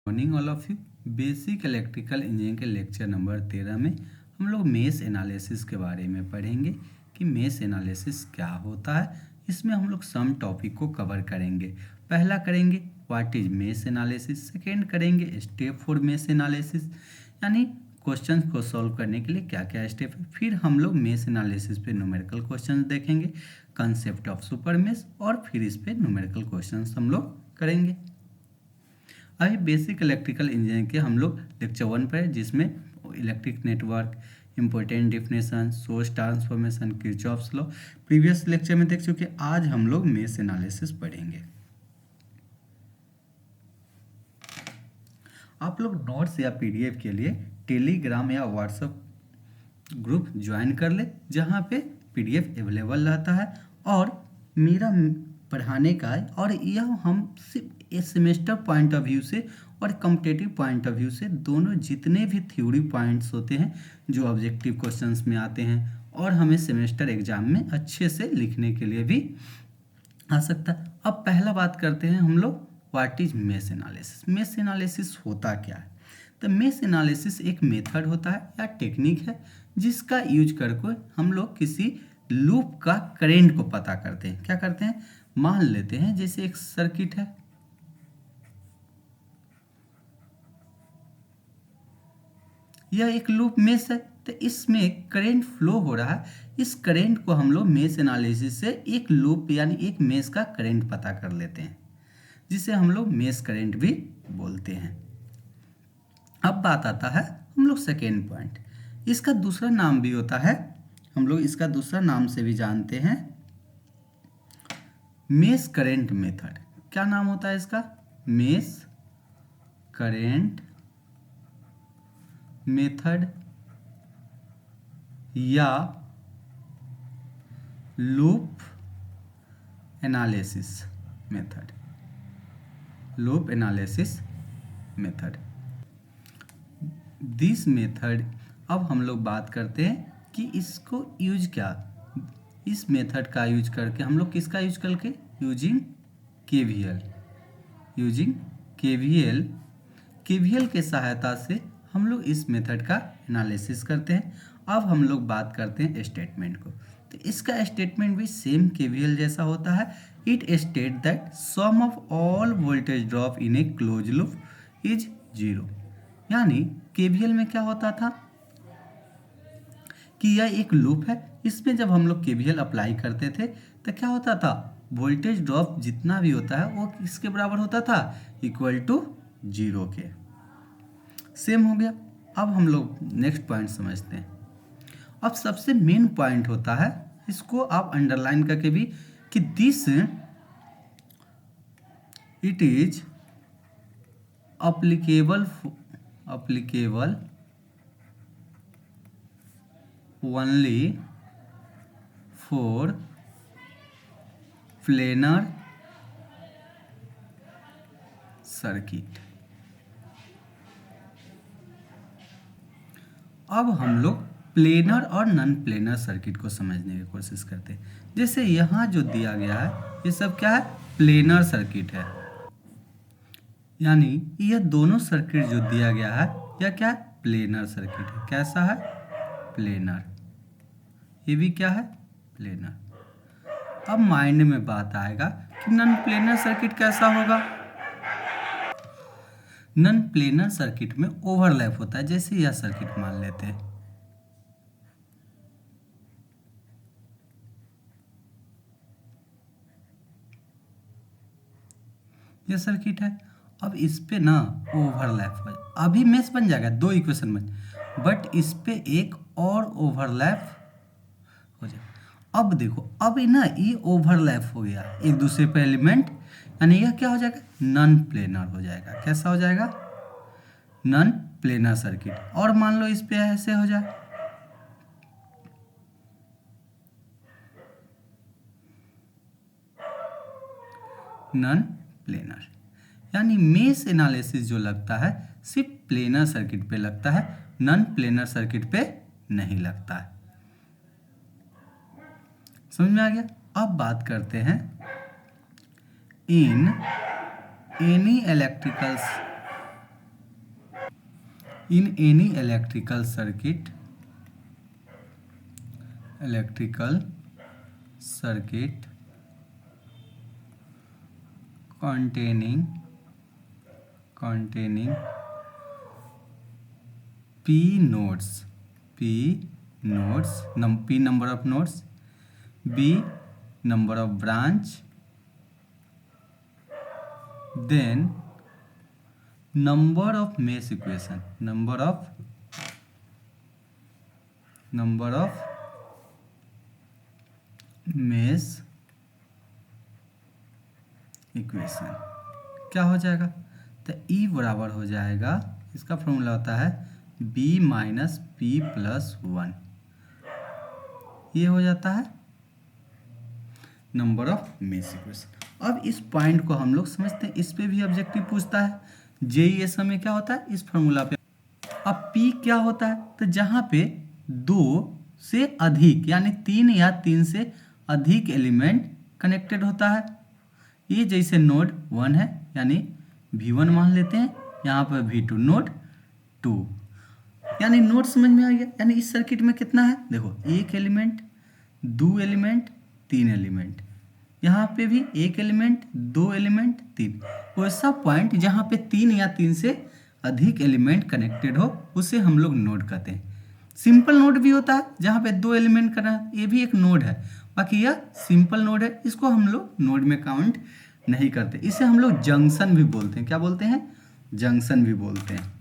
Morning all of you. Basic electrical engineering के lecture number 13 में हम लोग मेश एनालिसिस के बारे में पढ़ेंगे कि मेश एनालिसिस क्या होता है। इसमें हम लोग सम टॉपिक को कवर करेंगे। पहला करेंगे what is mesh analysis, second करेंगे स्टेप फॉर मेश एनालिसिस, यानी क्वेश्चन को सॉल्व करने के लिए क्या क्या स्टेप है। फिर हम लोग मेश एनालिसिस पे न्यूमेरिकल क्वेश्चन देखेंगे, कंसेप्ट ऑफ सुपर मेश, और फिर इस पे न्यूमेरिकल क्वेश्चन हम लोग करेंगे। अभी बेसिक इलेक्ट्रिकल इंजीनियरिंग के हम लोग लेक्चर 1 पर है, जिसमें electric network, important definition, source transformation, Kirchhoff's law previous lecture में देख चुके। आज हम लोग मेश एनालिसिस पढ़ेंगे। आप लोग नोट्स या पीडीएफ के लिए टेलीग्राम या व्हाट्सएप ग्रुप ज्वाइन कर ले, जहाँ पे पीडीएफ अवेलेबल रहता है और मेरा पढ़ाने का है, और यह हम सिर्फ सेमेस्टर पॉइंट ऑफ व्यू से और कॉम्पिटिटिव पॉइंट ऑफ व्यू से दोनों जितने भी थ्योरी पॉइंट्स होते हैं जो ऑब्जेक्टिव क्वेश्चंस में आते हैं और हमें सेमेस्टर एग्जाम में अच्छे से लिखने के लिए भी आ सकता है। अब पहला बात करते हैं हम लोग what is mesh analysis. Mesh analysis होता क्या है? तो मेश एनालिसिस एक मेथड होता है या टेक्निक है जिसका यूज करके हम लोग किसी लूप का करेंट को पता करते हैं। क्या करते हैं? मान लेते हैं जैसे एक सर्किट है, यह एक लूप मेश है, तो इसमें करंट फ्लो हो रहा है। इस करंट को हम लोग मेश एनालिसिस से एक लूप यानी एक मेश का करंट पता कर लेते हैं, जिसे हम लोग मेश करंट भी बोलते हैं। अब बात आता है हम लोग सेकेंड पॉइंट, इसका दूसरा नाम भी होता है, हम लोग इसका दूसरा नाम से भी जानते हैं, मेश करंट मेथड। क्या नाम होता है इसका? मेश करंट मेथड या loop analysis method. Loop analysis method, this method. अब हम लोग बात करते हैं कि इसको यूज क्या, इस मेथड का यूज करके हम लोग किसका यूज करके, using KVL. Using KVL, KVL के सहायता से हम लोग इस मेथड का एनालिसिस करते हैं। अब हम लोग बात करते हैं स्टेटमेंट को। तो इसका स्टेटमेंट भी सेम केवीएल जैसा होता है। It state that sum of all voltage drop in a close loop is 0। यानी केवीएल में क्या होता था कि यह एक लूप है, इसमें जब हम लोग केवीएल अप्लाई करते थे तो क्या होता था, वोल्टेज ड्रॉप जितना भी होता है वो किसके बराबर होता था, इक्वल टू 0 के। सेम हो गया। अब हम लोग नेक्स्ट पॉइंट समझते हैं। अब सबसे मेन पॉइंट होता है, इसको आप अंडरलाइन करके भी, कि this it is applicable only for planar circuit. अब हम लोग प्लेनर और नॉन प्लेनर सर्किट को समझने की कोशिश करते हैं। जैसे यहाँ जो दिया गया है ये सब क्या है, प्लेनर सर्किट है, यानी ये दोनों सर्किट जो दिया गया है यह क्या है, प्लेनर सर्किट है। कैसा है? प्लेनर। ये भी क्या है, प्लेनर। अब माइंड में बात आएगा कि नॉन प्लेनर सर्किट कैसा होगा। नॉन प्लेनर सर्किट में ओवरलैप होता है। जैसे यह सर्किट मान लेते हैं, यह सर्किट है। अब इस पे ना ओवरलैप हो, अभी मेश बन जाएगा, दो इक्वेशन में, बट इस पे एक और ओवरलैप हो जाएगा। अब देखो, अब ना ये ओवरलैप हो गया एक दूसरे पे एलिमेंट, यानी यह क्या हो जाएगा, नॉन प्लेनर हो जाएगा। कैसा हो जाएगा, नॉन प्लेनर सर्किट। और मान लो इस पे ऐसे हो जाए, नॉन प्लेनर, यानी मेश एनालिसिस जो लगता है सिर्फ प्लेनर सर्किट पे लगता है, नॉन प्लेनर सर्किट पे नहीं लगता है। समझ में आ गया? अब बात करते हैं in any electrical in any electrical circuit containing p nodes, p number of nodes, b number of branch, then number of mesh equation, number of mesh equation क्या हो जाएगा, तो E बराबर हो जाएगा, इसका फॉर्मूला होता है B माइनस P प्लस 1, ये हो जाता है नंबर ऑफ मेश इक्वेशन। अब इस पॉइंट को हम लोग समझते हैं, इस पे भी ऑब्जेक्टिव पूछता है, JESM में क्या होता है इस फॉर्मूला पे। अब P क्या होता है, तो जहाँ पे 2 से अधिक यानी 3 या 3 से अधिक एलिमेंट कनेक्टेड होता है, ये जैसे नोड 1 है यानी V1 मान लेते हैं, यहाँ पर V2 नोड 2, यानी नोड समझ में आ गया। यानी इस सर्किट में कितना है, देखो 1 एलिमेंट, 2 एलिमेंट, 3 एलिमेंट, यहाँ पे भी 1 एलिमेंट, 2 एलिमेंट, 3। वैसा पॉइंट जहाँ पे 3 या 3 से अधिक एलिमेंट कनेक्टेड हो उसे हम लोग नोड कहते हैं। सिंपल नोड भी होता है जहाँ पे 2 एलिमेंट का, ये भी एक नोड है, बाकी यह सिंपल नोड है, इसको हम लोग नोड में काउंट नहीं करते, इसे हम लोग जंक्शन भी बोलते हैं। क्या बोलते हैं, जंक्शन भी बोलते हैं।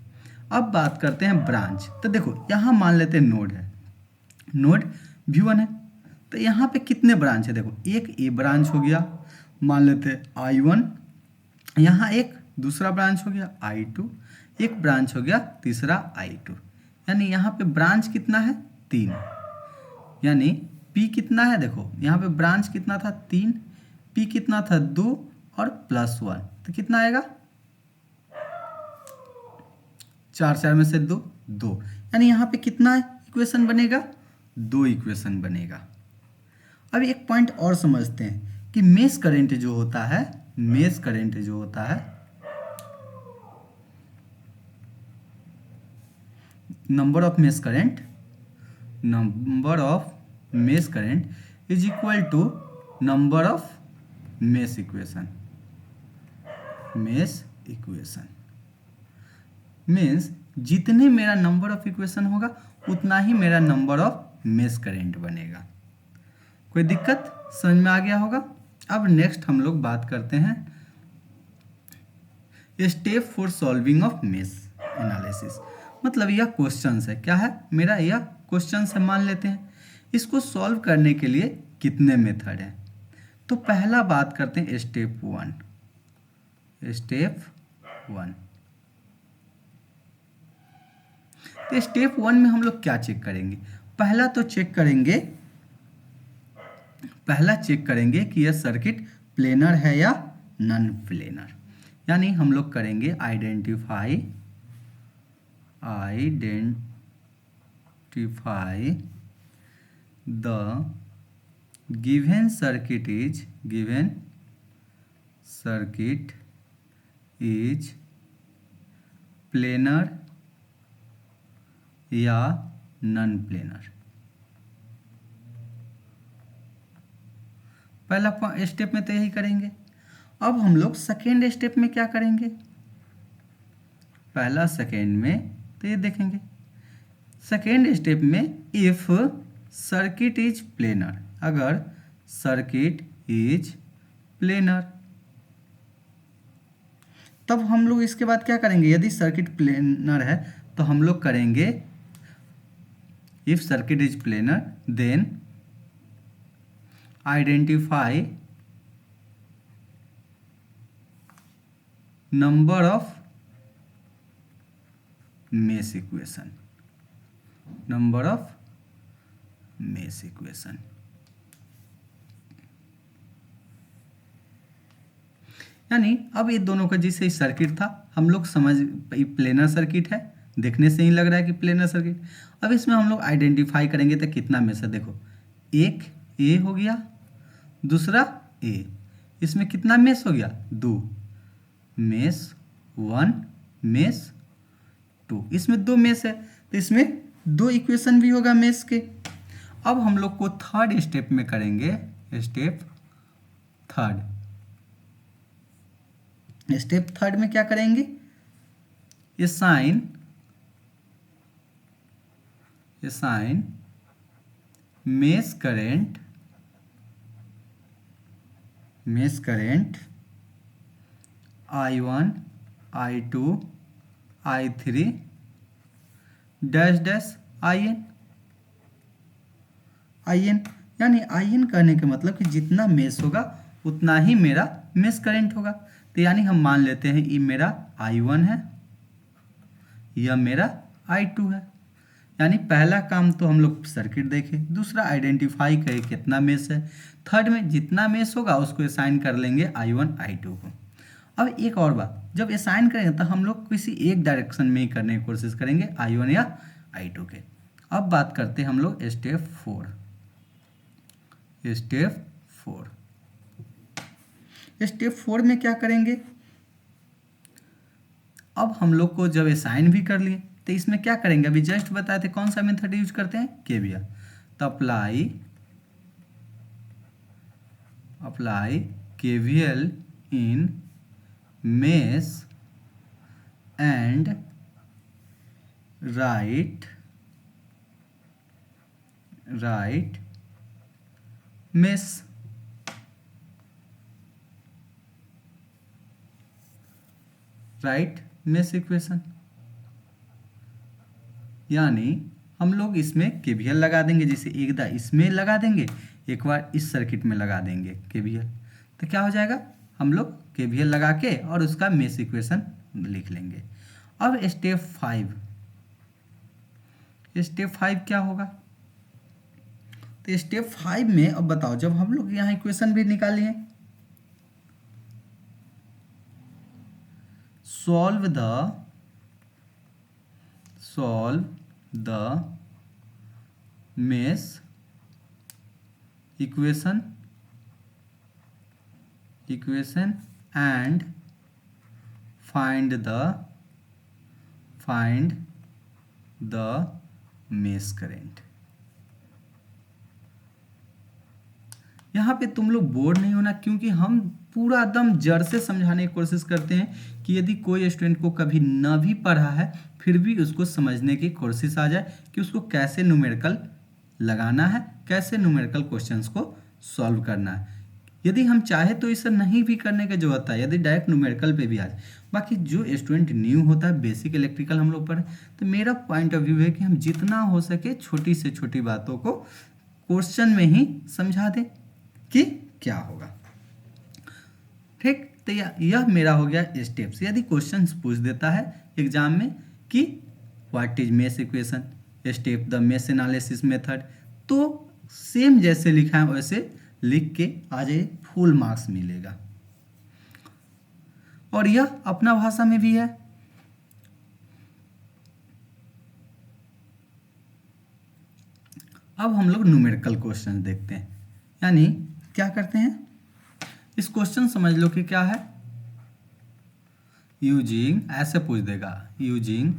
अब बात करते हैं ब्रांच, तो देखो यहाँ मान लेते हैं नोड है, नोड V1 है, तो यहाँ पे कितने ब्रांच है, देखो एक ए ब्रांच हो गया, मान लेते हैं I1, यहाँ एक दूसरा ब्रांच हो गया I2, एक ब्रांच हो गया तीसरा I2, यानी यहाँ पे ब्रांच कितना है 3, यानी P कितना है, देखो यहाँ पे ब्रांच कितना था 3, P कितना था 2 और प्लस 1, तो कितना आएगा 4 में से 2, यानी यहाँ पे कितना इक्वेशन बनेगा, 2 इक्वेशन बनेगा। अब एक पॉइंट और समझते हैं कि मेश करंट जो होता है, मेश करंट जो होता है, number of mesh current is equal to number of mesh equation. Mesh equation means जितने मेरा नंबर ऑफ इक्वेशन होगा उतना ही मेरा नंबर ऑफ मेश करंट बनेगा। कोई दिक्कत समझ में आ गया होगा। अब नेक्स्ट हम लोग बात करते हैं step for solving of mesh analysis, मतलब यह क्वेश्चन है, क्या है मेरा यह क्वेश्चन है, मान लेते हैं इसको सॉल्व करने के लिए कितने मेथड हैं। तो पहला बात करते हैं स्टेप 1। तो स्टेप 1 में हम लोग क्या चेक करेंगे, पहला चेक करेंगे कि यह सर्किट प्लेनर है या नॉन प्लेनर, यानी हम लोग करेंगे identify the given circuit is planar या नॉन प्लेनर। पहला स्टेप में तो यही करेंगे। अब हम लोग सेकेंड स्टेप में क्या करेंगे, पहला सेकेंड में तो ये देखेंगे, सेकेंड स्टेप में इफ सर्किट इज प्लेनर, अगर सर्किट इज प्लेनर तब हम लोग इसके बाद क्या करेंगे, यदि सर्किट प्लेनर है तो हम लोग करेंगे if circuit is planar then identify number of mesh equation, यानी अब ये दोनों का जैसे सर्किट था हम लोग समझ, प्लेनर सर्किट है, देखने से ही लग रहा है कि प्लेनर सर्किट। अब इसमें हम लोग आइडेंटिफाई करेंगे तो कितना मेश है, देखो एक ए हो गया, दूसरा ए, इसमें कितना मेश हो गया 2, मेश 1, मेश 2। इसमें 2 मेश है तो इसमें 2 इक्वेशन भी होगा मेश के। अब हम लोग को थर्ड स्टेप में करेंगे। स्टेप थर्ड में क्या करेंगे? Assign mesh current I1 I2 I3 dash dash IN। यानी IN कहने का मतलब कि जितना मेश होगा उतना ही मेरा मेश करंट होगा। तो यानी हम मान लेते हैं ये मेरा I1 है, यह मेरा I2 है। यानी पहला काम तो हम लोग सर्किट देखे, दूसरा आइडेंटिफाई करें कितना मेश है, थर्ड में जितना मेश होगा उसको असाइन कर लेंगे I1 I2 को। अब एक और बात, जब असाइन करेंगे तो हम लोग किसी एक डायरेक्शन में ही करने की कोशिश करेंगे I1 या I2 के। अब बात करते हैं हम लोग स्टेप 4। स्टेप 4 में क्या करेंगे? अब हम लोग को जब असाइन भी कर लिए तो इसमें क्या करेंगे? अभी जस्ट बताए थे कौन सा मेथड यूज करते हैं? केवीएल। तो apply KVL in mesh and right mesh equation. यानी हम लोग इसमें केवीएल लगा देंगे, जैसे एक बार इसमें लगा देंगे, एक बार इस सर्किट में लगा देंगे केवीएल। तो क्या हो जाएगा? हम लोग केवीएल लगा के और उसका मेश इक्वेशन लिख लेंगे। अब स्टेप 5 क्या होगा? तो स्टेप 5 में अब बताओ, जब हम लोग यहाँ इक्वेशन भी निकालिए, solve the mesh equation and find the mesh current. यहाँ पे तुम लोग बोर नहीं होना, क्योंकि हम पूरा एकदम जड़ से समझाने की कोशिश करते हैं कि यदि कोई स्टूडेंट को कभी ना भी पढ़ा है फिर भी उसको समझने की कोशिश आ जाए कि उसको कैसे न्यूमेरिकल लगाना है, कैसे न्यूमेरिकल क्वेश्चंस को सॉल्व करना है। यदि हम चाहे तो इसे नहीं भी करने की जरूरत है, यदि डायरेक्ट न्यूमेरिकल पे भी आ जाए। बाकी जो स्टूडेंट न्यू होता है, बेसिक इलेक्ट्रिकल हम लोग पढ़े, तो मेरा पॉइंट ऑफ व्यू है कि हम जितना हो सके छोटी से छोटी बातों को क्वेश्चन में ही समझा दें कि क्या होगा। ठीक, तो यह मेरा हो गया स्टेप्स। यदि क्वेश्चन पूछ देता है एग्जाम में कि what is mesh equation, step the mesh analysis method, तो सेम जैसे लिखा है वैसे लिख के आ जाइए, फुल मार्क्स मिलेगा। और यह अपना भाषा में भी है। अब हम लोग न्यूमेरिकल क्वेश्चन देखते हैं। यानी क्या करते हैं, इस क्वेश्चन समझ लो कि क्या है, यूजिंग, ऐसे पूछ देगा, using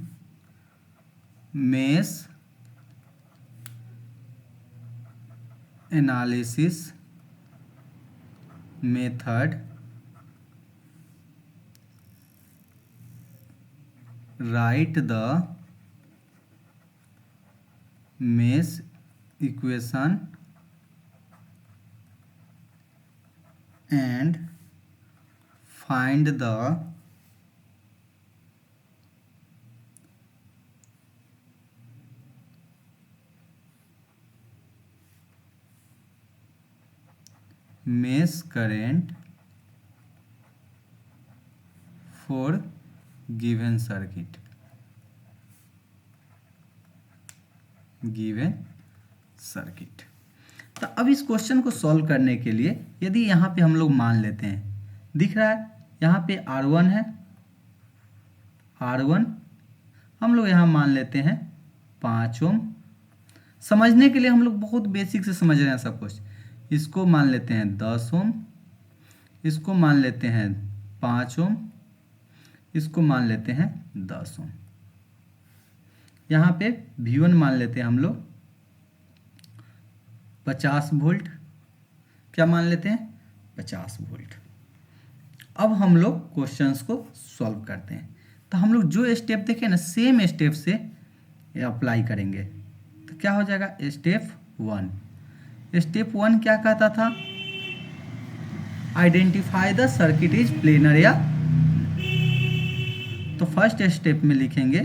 mesh analysis method right the mesh equation and find the mesh current for given circuit। तो अब इस क्वेश्चन को सॉल्व करने के लिए यदि यहाँ पे हम लोग मान लेते हैं, दिख रहा है यहाँ पे R1 है, R1 हम लोग यहाँ मान लेते हैं 5 ओम। समझने के लिए हम लोग बहुत बेसिक से समझ रहे हैं सब कुछ। इसको मान लेते हैं 10 ओम, इसको मान लेते हैं 5 ओम, इसको मान लेते हैं 10 ओम। यहाँ पे V1 मान लेते हैं हम लोग 50 वोल्ट। क्या मान लेते हैं? 50 वोल्ट। अब हम लोग क्वेश्चंस को सॉल्व करते हैं। तो हम लोग जो स्टेप देखें ना, सेम स्टेप से अप्लाई करेंगे। तो क्या हो जाएगा? स्टेप 1। स्टेप 1 क्या कहता था? Identify the circuit is planar या। तो फर्स्ट स्टेप में लिखेंगे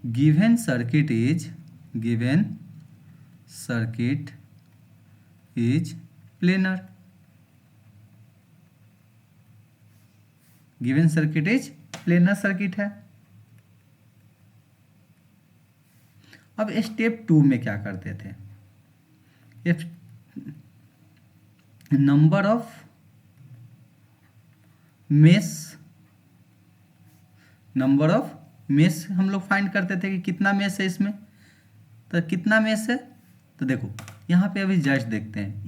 given circuit is planar. Given circuit is planar circuit है। अब स्टेप 2 में क्या करते थे? इफ नंबर ऑफ मेस हम लोग फाइंड करते थे कि कितना मेस है इसमें। तो कितना मेस है? तो देखो यहाँ पे अभी जस्ट देखते हैं,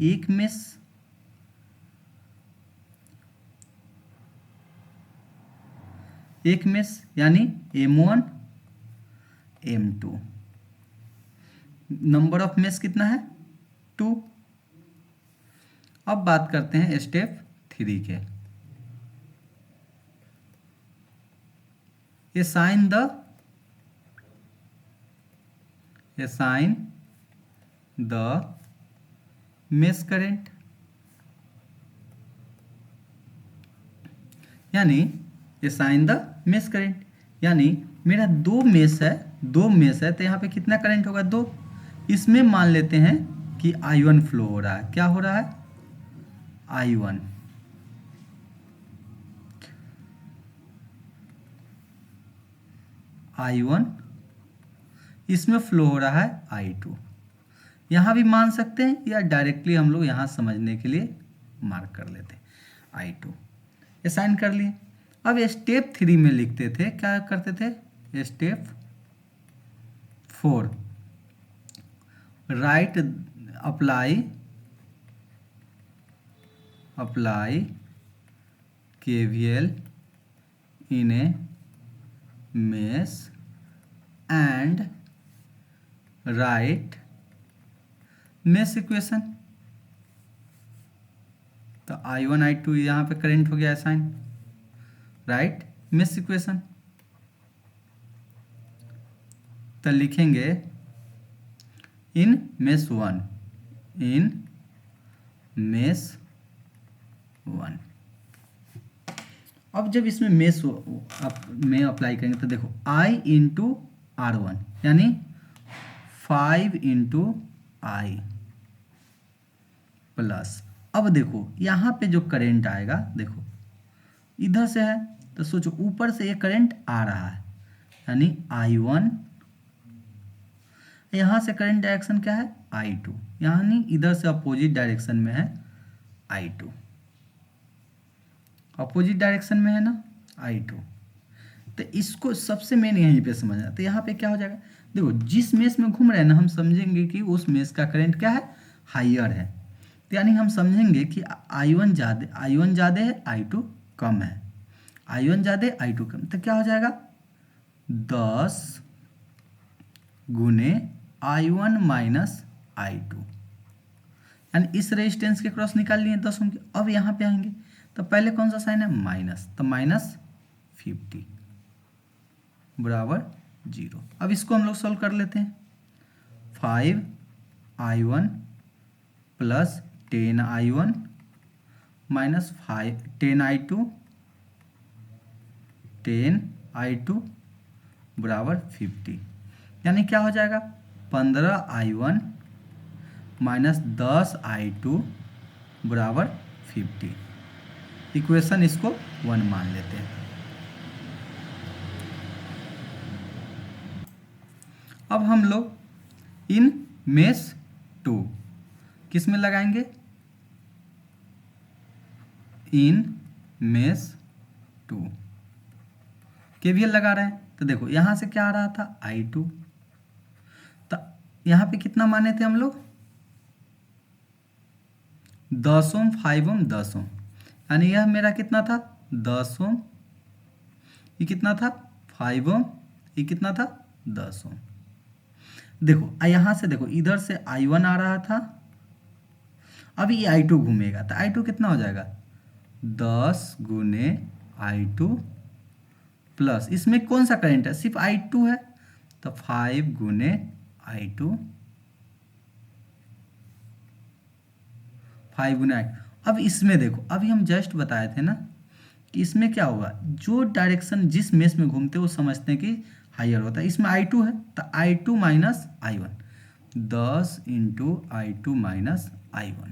एक मेस यानी M1 M2। Number of mess कितना है? 2। अब बात करते हैं स्टेप 3 के। assign the mesh current, यानी assign the mesh current, यानी मेरा दो मेश है तो यहाँ पे कितना करंट होगा? 2। इसमें मान लेते हैं कि I1 फ्लो हो रहा है। क्या हो रहा है? I1 इसमें फ्लो हो रहा है I2। यहाँ भी मान सकते हैं या डायरेक्टली हम लोग यहाँ समझने के लिए मार्क कर लेते हैं I2। असाइन कर लिए। अब स्टेप 3 में लिखते थे, क्या करते थे? Step 4 right apply KVL in A mesh and right mesh equation. तो I1 I2 यहाँ पे करंट हो गया असाइन। Right mesh equation. तो लिखेंगे इन मेश 1। अब जब इसमें मेश में अप्लाई करेंगे तो देखो I इंटू R1 यानी 5 इंटू I प्लस। अब देखो यहाँ पे जो करंट आएगा, देखो इधर से है तो सोचो ऊपर से ये करंट आ रहा है यानी I1, यहाँ से करंट डायरेक्शन क्या है? I2, यानी इधर से अपोजिट डायरेक्शन में है I2। अपोजिट डायरेक्शन में है ना I2। तो इसको सबसे मेन यहीं पे समझना। तो यहाँ पे क्या हो जाएगा? देखो जिस मेश में घूम रहे हैं ना, हम समझेंगे कि उस मेश का करंट क्या है? हाइयर है। तो यानी हम समझेंगे कि I1 ज़्यादा है, I2 कम है। I1 ज़्यादा I2 कम। तो क्या हो जाएगा? 10 गुने I1 माइनस I2, यानी इस रेजिस्टेंस के क्रॉस निकाल लिए 10 ओम के। अब यहाँ पे आएंगे तो पहले कौन सा साइन है? माइनस। तो -50 बराबर 0। अब इसको हम लोग सॉल्व कर लेते हैं। 5I1 plus 10I1 minus 10I2 बराबर 50, यानी क्या हो जाएगा? 15I1 माइनस 10I2 बराबर 50। इक्वेशन इसको 1 मान लेते हैं। अब हम लोग इन मेश 2 किस में लगाएंगे? इन मेश 2 KVL लगा रहे हैं। तो देखो यहाँ से क्या आ रहा था? I2। तो यहाँ पे कितना माने थे हम लोग? 10 ओम, 5 ओम, 10 ओम, यानी यह मेरा कितना था? 10 ओम, ये कितना था 5 ओम, ये कितना था 10 ओम। देखो यहाँ से देखो इधर से I1 आ रहा था, अब ये I2 घूमेगा तो I2 कितना हो जाएगा 10 गुने I2 प्लस इसमें कौन सा करंट है सिर्फ I2 है तो 5 गुने I2, 5 गुना 8। अब इसमें देखो अभी हम जस्ट बताए थे ना कि इसमें क्या होगा, जो डायरेक्शन जिस मेष में घूमते वो समझते हैं कि हायर होता है। इसमें I2 है तो I2 minus I1, 10 into I2 minus I1।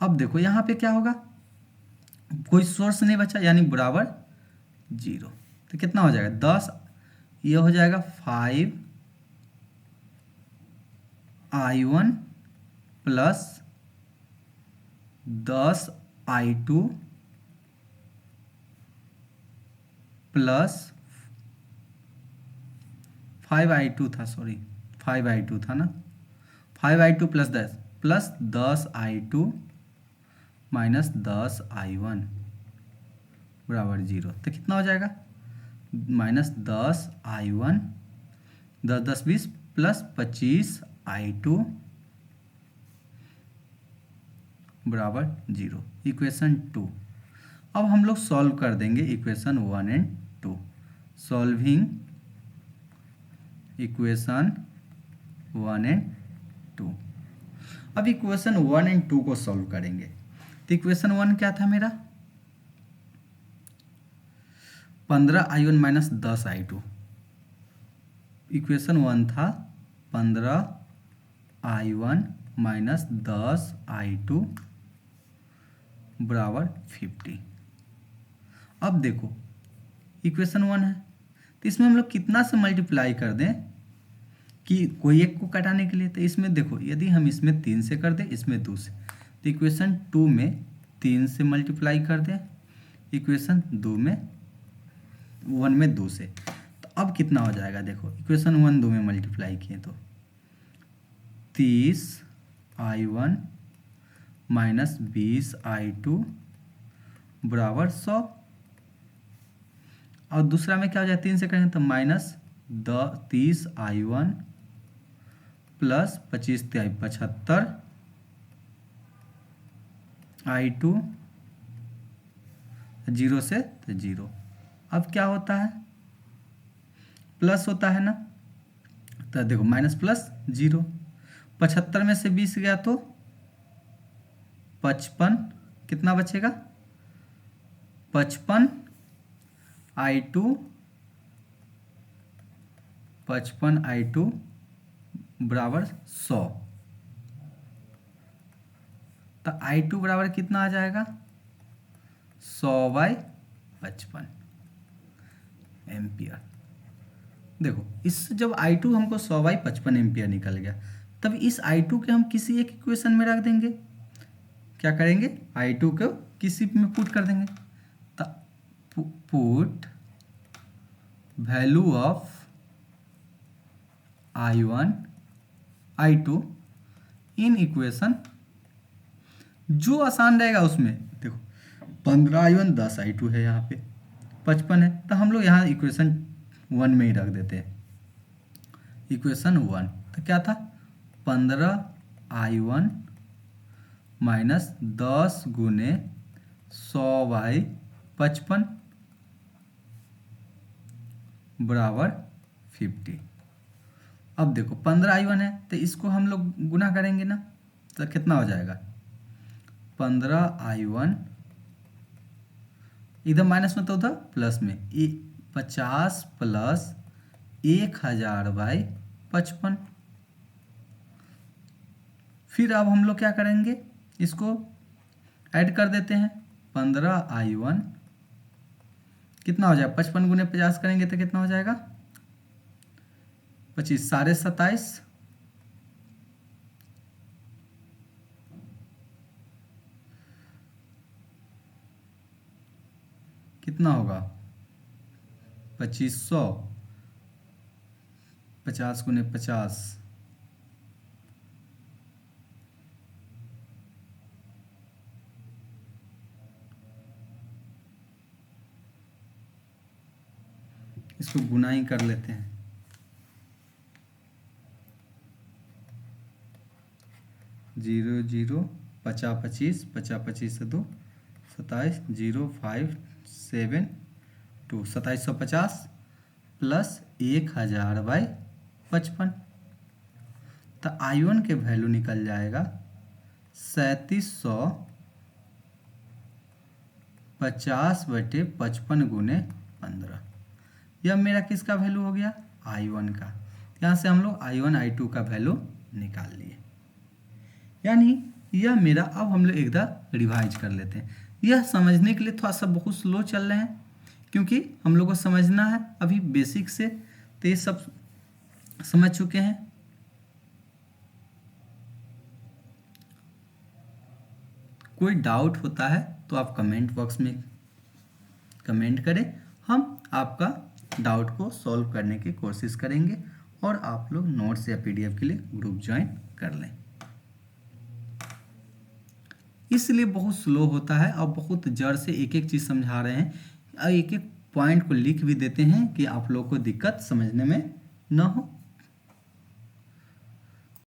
अब देखो यहाँ पे क्या होगा, कोई सोर्स नहीं बचा यानी बराबर 0। तो कितना हो जाएगा 10, ये हो जाएगा 5I1 plus 10I2 plus 5I2 था, सॉरी 5I2 था ना, 5I2 plus 10 plus 10I2 minus 10I1 बराबर 0। तो कितना हो जाएगा माइनस 10I1, 10 10 20 प्लस 25I2 बराबर 0, इक्वेशन 2। अब हम लोग सॉल्व कर देंगे equation 1 and 2। Solving equation 1 and 2। अब इक्वेशन 1 एंड 2 को सॉल्व करेंगे। तो इक्वेशन 1 क्या था मेरा 15I1 माइनस 10I2। इक्वेशन 1 था 15I1 माइनस 10I2 बराबर 50। अब देखो इक्वेशन 1 है तो इसमें हम लोग कितना से मल्टीप्लाई कर दें कि कोई एक को कटाने के लिए। तो इसमें देखो यदि हम इसमें 3 से कर दें इसमें 2 से, तो इक्वेशन 2 में 3 से मल्टीप्लाई कर दें, इक्वेशन 2 में 1 में 2 से। तो अब कितना हो जाएगा देखो इक्वेशन 1 2 में मल्टीप्लाई किए तो 30I1 माइनस 20I2 बराबर 100। और दूसरा में क्या हो जाए 3 से करेंगे तो माइनस 30I1 प्लस 25 75I2, 0 से तो 0। अब क्या होता है प्लस होता है ना, तो देखो माइनस प्लस 0, 75 में से 20 गया तो 55, कितना बचेगा 55I2 बराबर 100। तो I2 बराबर कितना आ जाएगा 100/55 एम्पियर। देखो इस जब I2 हमको 100/55 एम्पियर निकल गया, तब इस I2 के हम किसी एक इक्वेशन में रख देंगे। क्या करेंगे I2 को किसी में पुट कर देंगे। तो put value of I1 I2 in equation, जो आसान रहेगा उसमें। देखो 15I1 10I2 है, यहाँ पे 55 है, तो हम लोग यहाँ इक्वेशन 1 में ही रख देते हैं। इक्वेशन 1 तो क्या था 15I1 माइनस 10 गुने 100/55 बराबर 50। अब देखो 15I1 है तो इसको हम लोग गुना करेंगे ना, तो कितना हो जाएगा 15I1, इधर माइनस में तो उधर प्लस में 50 प्लस 1000/55। फिर अब हम लोग क्या करेंगे इसको ऐड कर देते हैं। 15I1 कितना हो जाएगा 55 गुने 50 करेंगे तो कितना हो जाएगा 25 27.5, कितना होगा 2500, 50 गुने 50 इसको गुनाई कर लेते हैं। 0 0 50 25 50 25 से 2 27 0 5 7 2 2750 प्लस 1000/55। तो I1 के वैल्यू निकल जाएगा 3750/55 गुने 15। यह मेरा किसका वैल्यू हो गया? I1 का। यहाँ से हम लोग I1 I2 का वैल्यू निकाल लिए। यानी यह मेरा, अब हम लोग एकदम रिवाइज कर लेते हैं। यह समझने के लिए थोड़ा सा बहुत स्लो चल रहे हैं, क्योंकि हम लोग को समझना है अभी बेसिक से, तो ये सब समझ चुके हैं। कोई डाउट होता है तो आप कमेंट बॉक्स में कमेंट करें, हम आपका डाउट को सॉल्व करने की कोशिश करेंगे और आप लोग नोट्स या PDF के लिए ग्रुप ज्वाइन कर लें। इसलिए बहुत स्लो होता है और बहुत जड़ से एक एक चीज़ समझा रहे हैं और एक एक पॉइंट को लिख भी देते हैं कि आप लोग को दिक्कत समझने में न हो।